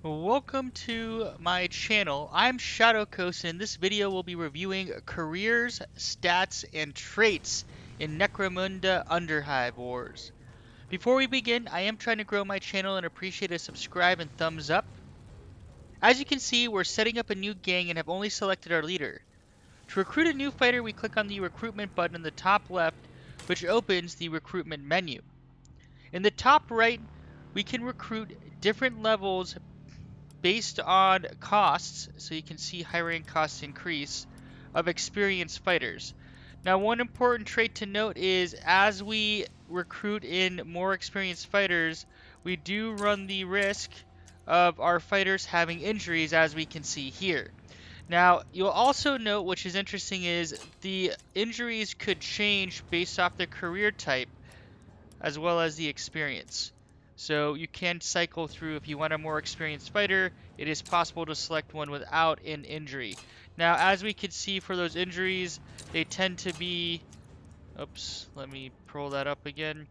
Welcome to my channel. I'm Shadow Coast, and in this video we'll be reviewing careers, stats, and traits in Necromunda Underhive Wars. Before we begin, I am trying to grow my channel and appreciate a subscribe and thumbs up. As you can see, we're setting up a new gang and have only selected our leader. To recruit a new fighter, we click on the recruitment button in the top left, which opens the recruitment menu. In the top right, we can recruit different levels based on costs, so you can see hiring costs increase, of experienced fighters. Now, one important trait to note is as we recruit in more experienced fighters, we do run the risk of our fighters having injuries, as we can see here. Now, you'll also note, which is interesting, is the injuries could change based off the career type as well as the experience. So you can cycle through. If you want a more experienced fighter, it is possible to select one without an injury. Now, as we can see for those injuries, they tend to be, oops, let me pull that up again.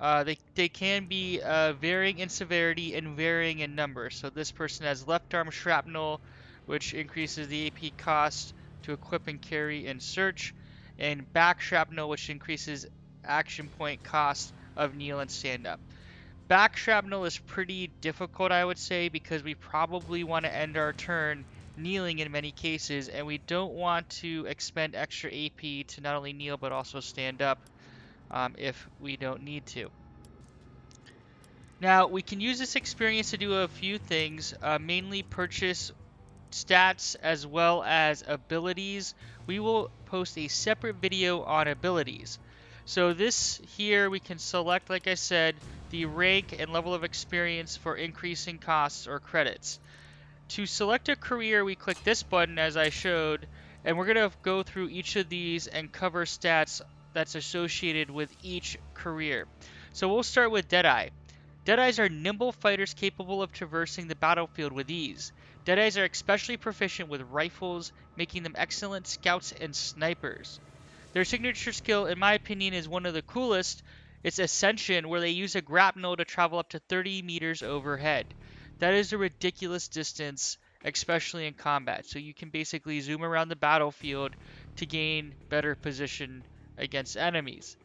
They can be varying in severity and varying in number. So this person has left arm shrapnel, which increases the AP cost to equip and carry and search, and back shrapnel, which increases action point cost of kneel and stand up. Back shrapnel is pretty difficult, I would say, because we probably want to end our turn kneeling in many cases, and we don't want to expend extra AP to not only kneel but also stand up if we don't need to. Now, we can use this experience to do a few things, mainly purchase stats as well as abilities. We will post a separate video on abilities. So this here we can select, like I said, the rank and level of experience for increasing costs or credits. To select a career, we click this button as I showed, and we're going to go through each of these and cover stats that's associated with each career. So we'll start with Deadeye. Deadeyes are nimble fighters capable of traversing the battlefield with ease. Deadeyes are especially proficient with rifles, making them excellent scouts and snipers. Their signature skill, in my opinion, is one of the coolest. It's Ascension, where they use a grapnel to travel up to 30 meters overhead. That is a ridiculous distance, especially in combat. So you can basically zoom around the battlefield to gain better position against enemies.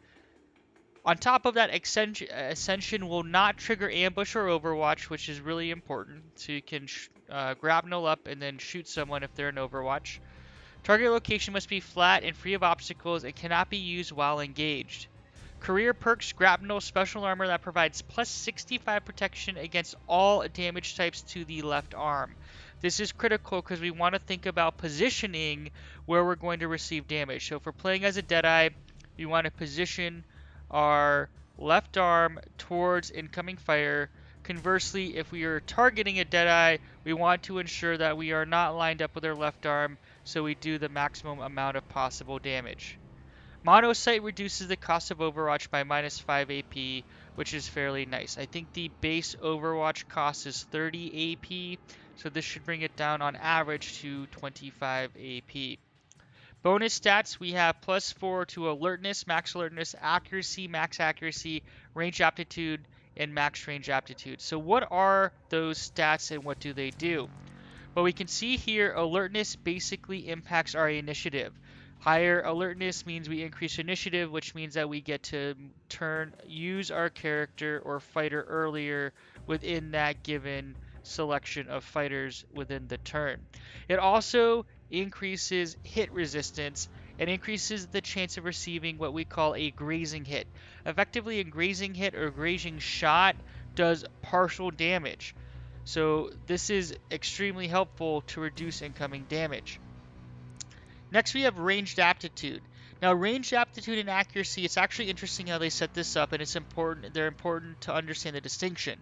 On top of that, Ascension will not trigger ambush or overwatch, which is really important. So you can grapnel up and then shoot someone if they're in overwatch. Target location must be flat and free of obstacles and cannot be used while engaged. Career perks grapnel special armor that provides plus 65 protection against all damage types to the left arm. This is critical because we want to think about positioning where we're going to receive damage. So if we're playing as a Deadeye, we want to position our left arm towards incoming fire. Conversely, if we are targeting a Deadeye, we want to ensure that we are not lined up with our left arm so we do the maximum amount of possible damage. Monosight reduces the cost of Overwatch by minus 5 AP, which is fairly nice. I think the base Overwatch cost is 30 AP, so this should bring it down on average to 25 AP. Bonus stats, we have plus 4 to alertness, max accuracy, range aptitude, and max range aptitude. So what are those stats and what do they do? Well, we can see here alertness basically impacts our initiative. Higher alertness means we increase initiative, which means that we get to use our character or fighter earlier within that given selection of fighters within the turn. It also increases hit resistance and increases the chance of receiving what we call a grazing hit. Effectively, a grazing hit or grazing shot does partial damage. So this is extremely helpful to reduce incoming damage. Next, we have ranged aptitude. Now, ranged aptitude and accuracy, it's actually interesting how they set this up, and it's important. They're important to understand the distinction.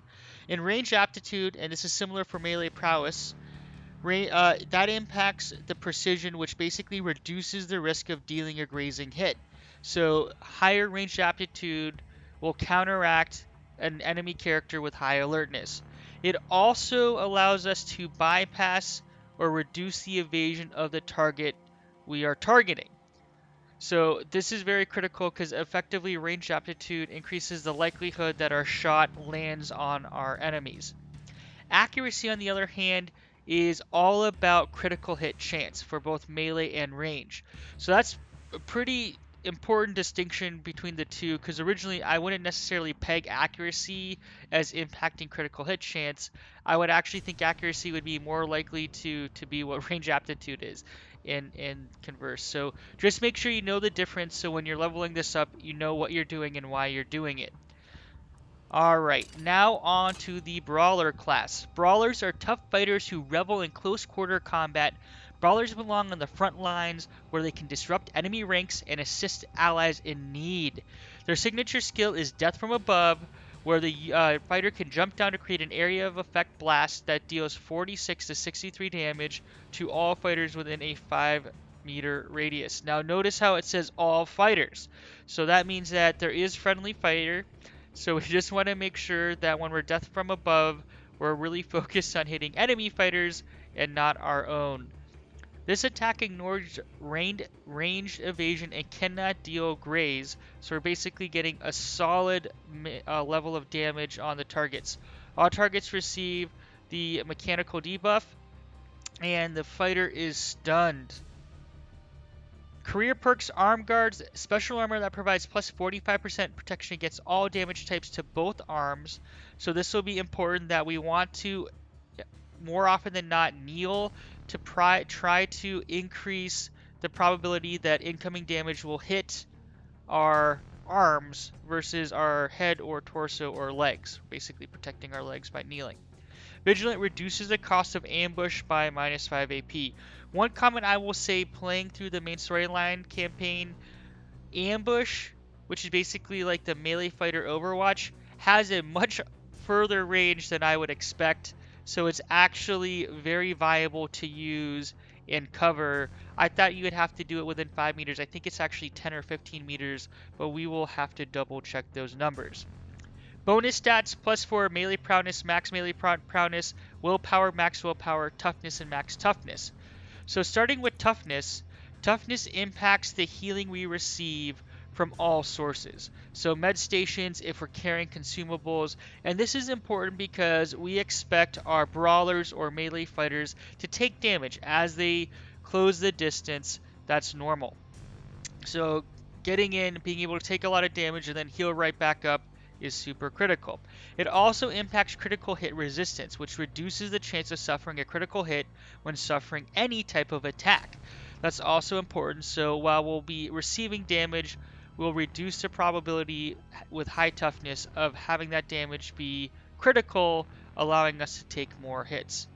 In ranged aptitude, and this is similar for melee prowess, that impacts the precision, which basically reduces the risk of dealing a grazing hit. So higher ranged aptitude will counteract an enemy character with high alertness. It also allows us to bypass or reduce the evasion of the target we are targeting. So this is very critical because effectively ranged aptitude increases the likelihood that our shot lands on our enemies. Accuracy, on the other hand, is all about critical hit chance for both melee and range. So that's a pretty important distinction between the two, because originally I wouldn't necessarily peg accuracy as impacting critical hit chance. I would actually think accuracy would be more likely to be what range aptitude is in converse. So just make sure you know the difference, so when you're leveling this up, you know what you're doing and why you're doing it. Alright, now on to the Brawler class. Brawlers are tough fighters who revel in close quarter combat. Brawlers belong on the front lines where they can disrupt enemy ranks and assist allies in need. Their signature skill is Death from Above, where the fighter can jump down to create an area of effect blast that deals 46 to 63 damage to all fighters within a 5-meter radius. Now notice how it says all fighters. So that means that there is friendly fire. So we just want to make sure that when we're Death from Above, we're really focused on hitting enemy fighters and not our own. This attack ignores ranged evasion and cannot deal graze, so we're basically getting a solid level of damage on the targets. All targets receive the mechanical debuff, and the fighter is stunned. Career perks: Arm Guards, special armor that provides plus 45% protection against all damage types to both arms. So this will be important that we want to, more often than not, kneel to try to increase the probability that incoming damage will hit our arms versus our head or torso or legs, basically protecting our legs by kneeling. Vigilant reduces the cost of ambush by minus 5 AP. One comment I will say, playing through the main storyline campaign, ambush, which is basically like the melee fighter Overwatch, has a much further range than I would expect, so it's actually very viable to use in cover. I thought you would have to do it within 5 meters. I think it's actually 10 or 15 meters, but we will have to double check those numbers. Bonus stats: plus 4 melee prowess, max melee prowess, willpower, max willpower, toughness, and max toughness. So starting with toughness, toughness impacts the healing we receive from all sources. So med stations, if we're carrying consumables, and this is important because we expect our brawlers or melee fighters to take damage as they close the distance. That's normal. So getting in, being able to take a lot of damage and then heal right back up is super critical. It also impacts critical hit resistance, which reduces the chance of suffering a critical hit when suffering any type of attack. That's also important, so while we'll be receiving damage, we'll reduce the probability with high toughness of having that damage be critical, allowing us to take more hits.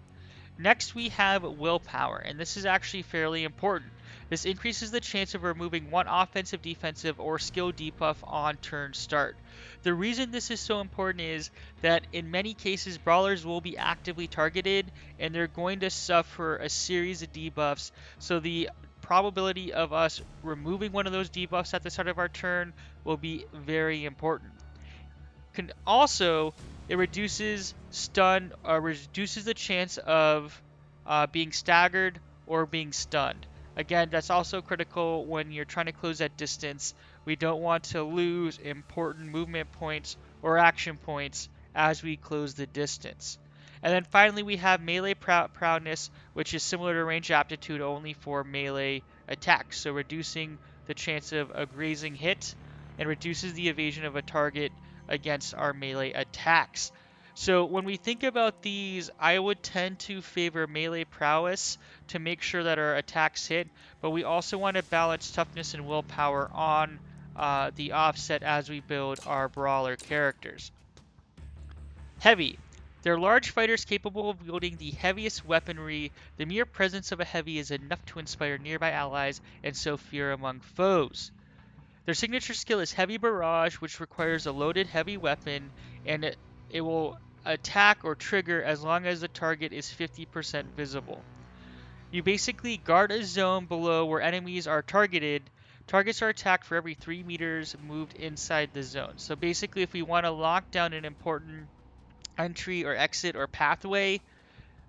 Next, we have willpower, and this is actually fairly important. This increases the chance of removing one offensive, defensive, or skill debuff on turn start. The reason this is so important is that in many cases, brawlers will be actively targeted, and they're going to suffer a series of debuffs, so the probability of us removing one of those debuffs at the start of our turn will be very important. Also, it reduces reduces the chance of being staggered or being stunned. Again, that's also critical when you're trying to close that distance. We don't want to lose important movement points or action points as we close the distance. And then finally, we have melee prowess, which is similar to range aptitude, only for melee attacks. So reducing the chance of a grazing hit and reduces the evasion of a target against our melee attacks. So when we think about these, I would tend to favor melee prowess to make sure that our attacks hit, but we also want to balance toughness and willpower on the offset as we build our brawler characters. Heavy. They're large fighters capable of wielding the heaviest weaponry. The mere presence of a heavy is enough to inspire nearby allies and sow fear among foes. Their signature skill is Heavy Barrage, which requires a loaded heavy weapon, and it will attack or trigger as long as the target is 50% visible. You basically guard a zone below where enemies are targeted. Targets are attacked for every 3 meters moved inside the zone. So basically, if we want to lock down an important entry or exit or pathway,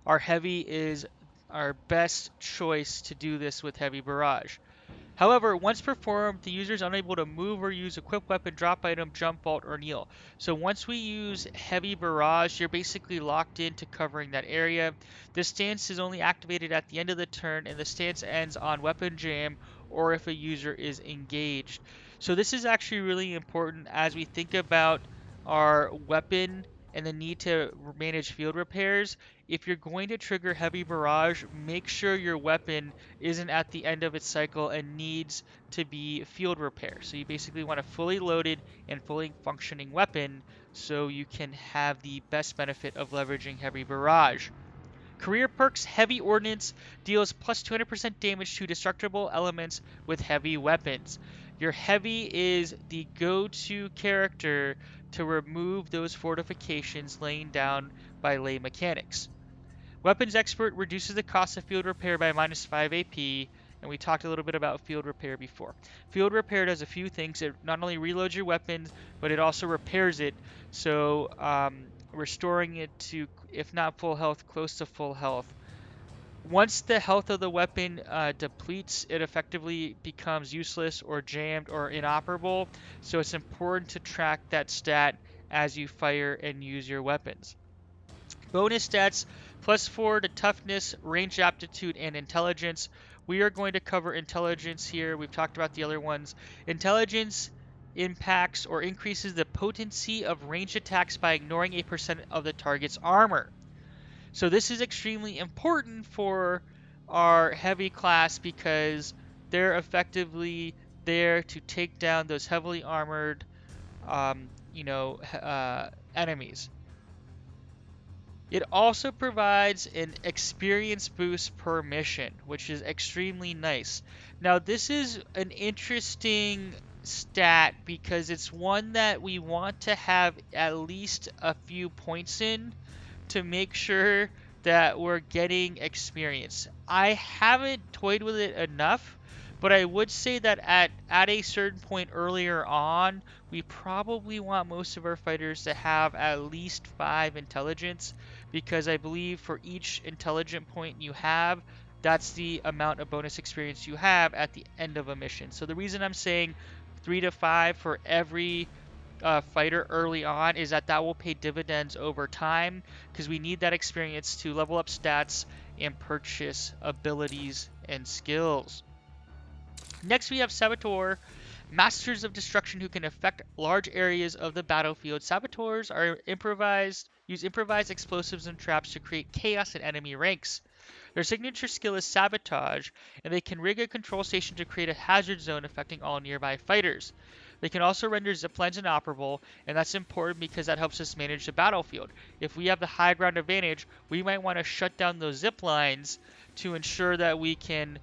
our heavy is our best choice to do this with Heavy Barrage. However, once performed, the user is unable to move or use equipped weapon, drop item, jump, vault, or kneel. So once we use Heavy Barrage, you're basically locked into covering that area. The stance is only activated at the end of the turn, and the stance ends on weapon jam or if a user is engaged. So this is actually really important as we think about our weapon and the need to manage field repairs. If you're going to trigger Heavy Barrage, make sure your weapon isn't at the end of its cycle and needs to be field repair. So you basically want a fully loaded and fully functioning weapon so you can have the best benefit of leveraging Heavy Barrage. Career perks: Heavy Ordnance deals plus 200% damage to destructible elements with heavy weapons. Your Heavy is the go-to character to remove those fortifications laying down by lay mechanics. Weapons Expert reduces the cost of field repair by minus 5 AP, and we talked a little bit about field repair before. Field repair does a few things. It not only reloads your weapon, but it also repairs it, so restoring it to, if not full health, close to full health. Once the health of the weapon depletes, it effectively becomes useless or jammed or inoperable, so it's important to track that stat as you fire and use your weapons. Bonus stats: +4 to toughness, range aptitude, and intelligence. We are going to cover intelligence here. We've talked about the other ones. Intelligence impacts or increases the potency of ranged attacks by ignoring a percent of the target's armor. So this is extremely important for our heavy class because they're effectively there to take down those heavily armored, enemies. It also provides an experience boost per mission, which is extremely nice. Now, this is an interesting stat because it's one that we want to have at least a few points in to make sure that we're getting experience. I haven't toyed with it enough, but I would say that at a certain point earlier on, we probably want most of our fighters to have at least 5 intelligence, because I believe for each intelligent point you have, that's the amount of bonus experience you have at the end of a mission. So the reason I'm saying 3 to 5 for every fighter early on is that will pay dividends over time, because we need that experience to level up stats and purchase abilities and skills. Next we have Saboteur, Masters of Destruction who can affect large areas of the battlefield. Saboteurs use improvised explosives and traps to create chaos in enemy ranks. Their signature skill is Sabotage, and they can rig a control station to create a hazard zone affecting all nearby fighters. They can also render ziplines inoperable, and that's important because that helps us manage the battlefield. If we have the high ground advantage, we might want to shut down those ziplines to ensure that we can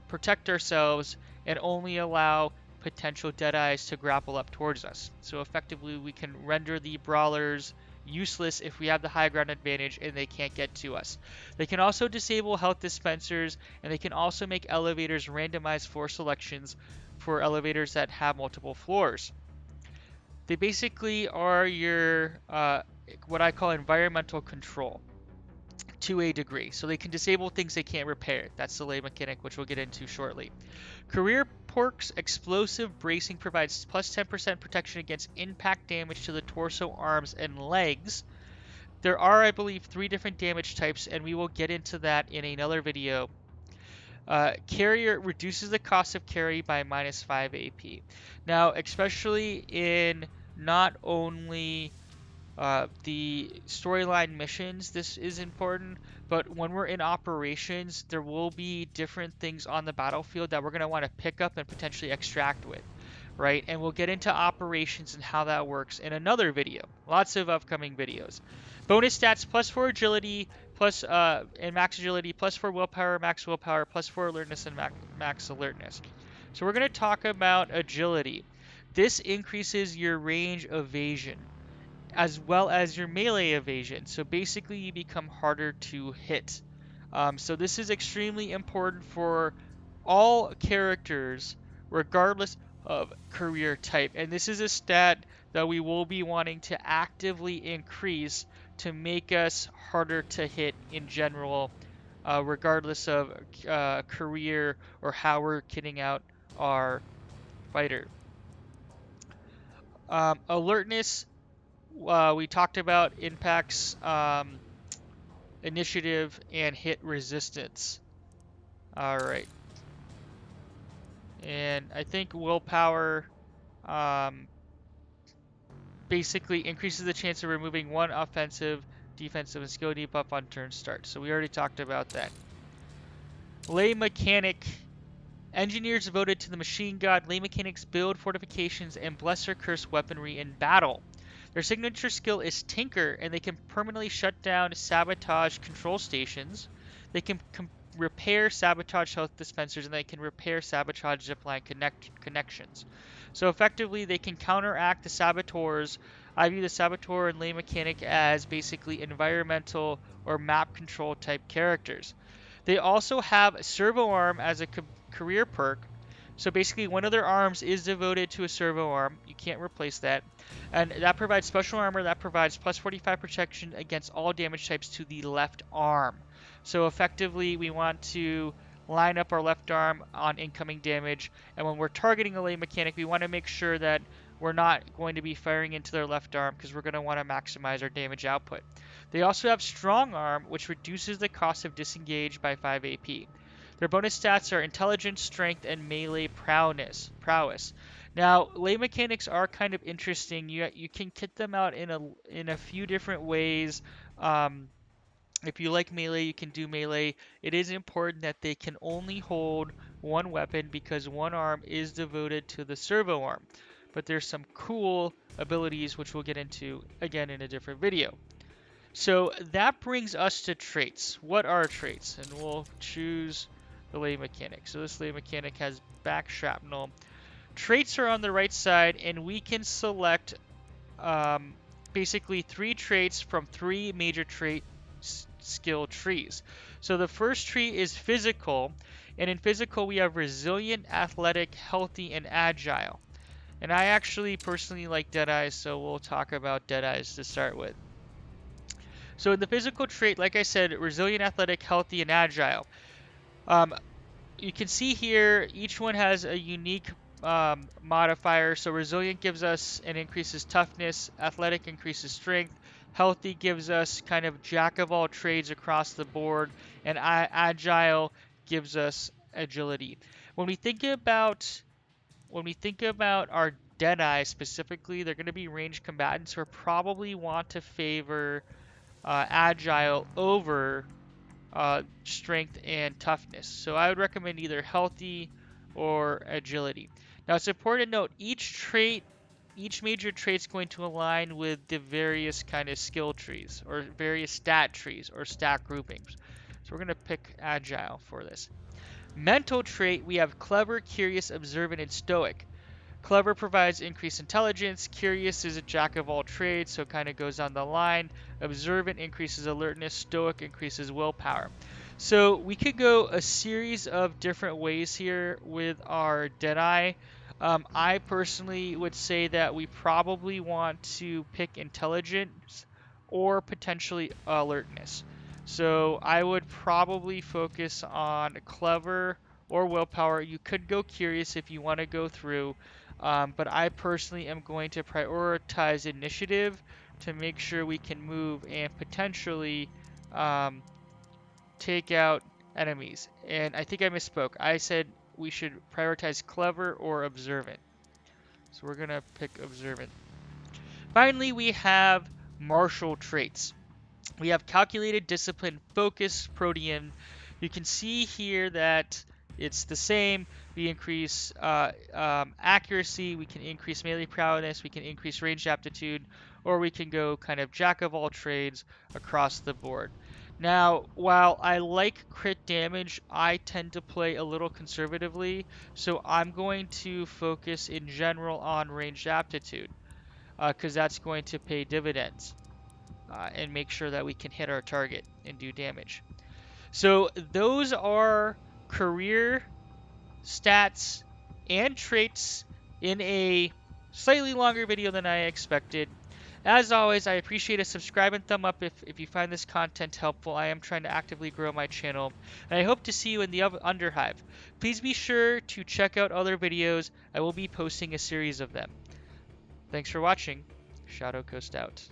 protect ourselves and only allow potential Deadeyes to grapple up towards us. So effectively we can render the Brawlers useless if we have the high ground advantage and they can't get to us. They can also disable health dispensers, and they can also make elevators randomized floor selections for elevators that have multiple floors. They basically are your what I call environmental control to a degree. So they can disable things they can't repair. That's the lay mechanic, which we'll get into shortly. Career perks: Explosive Bracing provides plus 10% protection against impact damage to the torso, arms, and legs. There are, I believe, 3 different damage types, and we will get into that in another video. Carrier reduces the cost of carry by minus 5 AP. Now, especially in not only the storyline missions, this is important, but when we're in operations, there will be different things on the battlefield that we're going to want to pick up and potentially extract with, right? And we'll get into operations and how that works in another video. Lots of upcoming videos. Bonus stats: +4 agility, and max agility, +4 willpower, max willpower, +4 alertness, and max alertness. So we're going to talk about agility. This increases your range evasion as well as your melee evasion. So basically you become harder to hit. So this is extremely important for all characters regardless of career type. And this is a stat that we will be wanting to actively increase to make us harder to hit in general regardless of career or how we're kitting out our fighter. Alertness, we talked about impacts, initiative, and hit resistance. All right. And I think willpower um, basically increases the chance of removing one offensive, defensive, and skill debuff on turn start. So we already talked about that. Lay Mechanic. Engineers devoted to the machine god, lay mechanics build fortifications and bless or curse weaponry in battle. Their signature skill is Tinker, and they can permanently shut down sabotage control stations. They can repair sabotage health dispensers, and they can repair sabotage zipline connections. So effectively, they can counteract the saboteurs. I view the saboteur and lay mechanic as basically environmental or map control type characters. They also have servo arm as a career perk. So basically, one of their arms is devoted to a servo arm. You can't replace that. And that provides special armor that provides plus 45 protection against all damage types to the left arm. So effectively, we want to line up our left arm on incoming damage. And when we're targeting a lay mechanic, we want to make sure that we're not going to be firing into their left arm because we're going to want to maximize our damage output. They also have strong arm, which reduces the cost of disengage by 5 AP. Their bonus stats are intelligence, strength, and melee prowess. Now, lay mechanics are kind of interesting. You can kit them out in a few different ways. If you like melee, you can do melee. It is important that they can only hold one weapon because one arm is devoted to the servo arm. But there's some cool abilities which we'll get into again in a different video. So that brings us to traits. What are traits? And we'll choose the lay mechanic. So this lay mechanic has back shrapnel. Traits are on the right side, and we can select basically 3 traits from 3 major trait skill trees. So the first tree is physical, and in physical we have resilient, athletic, healthy, and agile. And I actually personally like Deadeye, so we'll talk about Deadeyes to start with. So in the physical trait, like I said, resilient, athletic, healthy, and agile. You can see here each one has a unique modifier. So resilient gives us and increases toughness, athletic increases strength, healthy gives us kind of jack of all trades across the board, and agile gives us agility. When we think about our Deadeye specifically, they're going to be ranged combatants, so we probably want to favor agile over strength and toughness. So I would recommend either healthy or agility. Now it's important to note each major trait is going to align with the various kind of skill trees or various stat trees or stat groupings. So we're going to pick agile for this. Mental trait, we have clever, curious, observant, and stoic. Clever provides increased intelligence. Curious is a jack of all trades, so it kind of goes on the line. Observant increases alertness. Stoic increases willpower. So we could go a series of different ways here with our Deadeye. I personally would say that we probably want to pick intelligence or potentially alertness. So I would probably focus on clever or willpower. You could go curious if you want to go through. But I personally am going to prioritize initiative to make sure we can move and potentially take out enemies. And I think I misspoke. I said we should prioritize clever or observant. So we're going to pick observant. Finally, we have martial traits. We have calculated, discipline, focus, protean. You can see here that it's the same. We increase accuracy, we can increase melee prowess, we can increase range aptitude, or we can go kind of jack of all trades across the board. Now, while I like crit damage, I tend to play a little conservatively, so I'm going to focus in general on range aptitude, because that's going to pay dividends and make sure that we can hit our target and do damage. So those are career stats and traits in a slightly longer video than I expected. As always, I appreciate a subscribe and thumb up if you find this content helpful. I am trying to actively grow my channel, and I hope to see you in the Underhive. Please be sure to check out other videos. I will be posting a series of them. Thanks for watching. Shadow Coast out.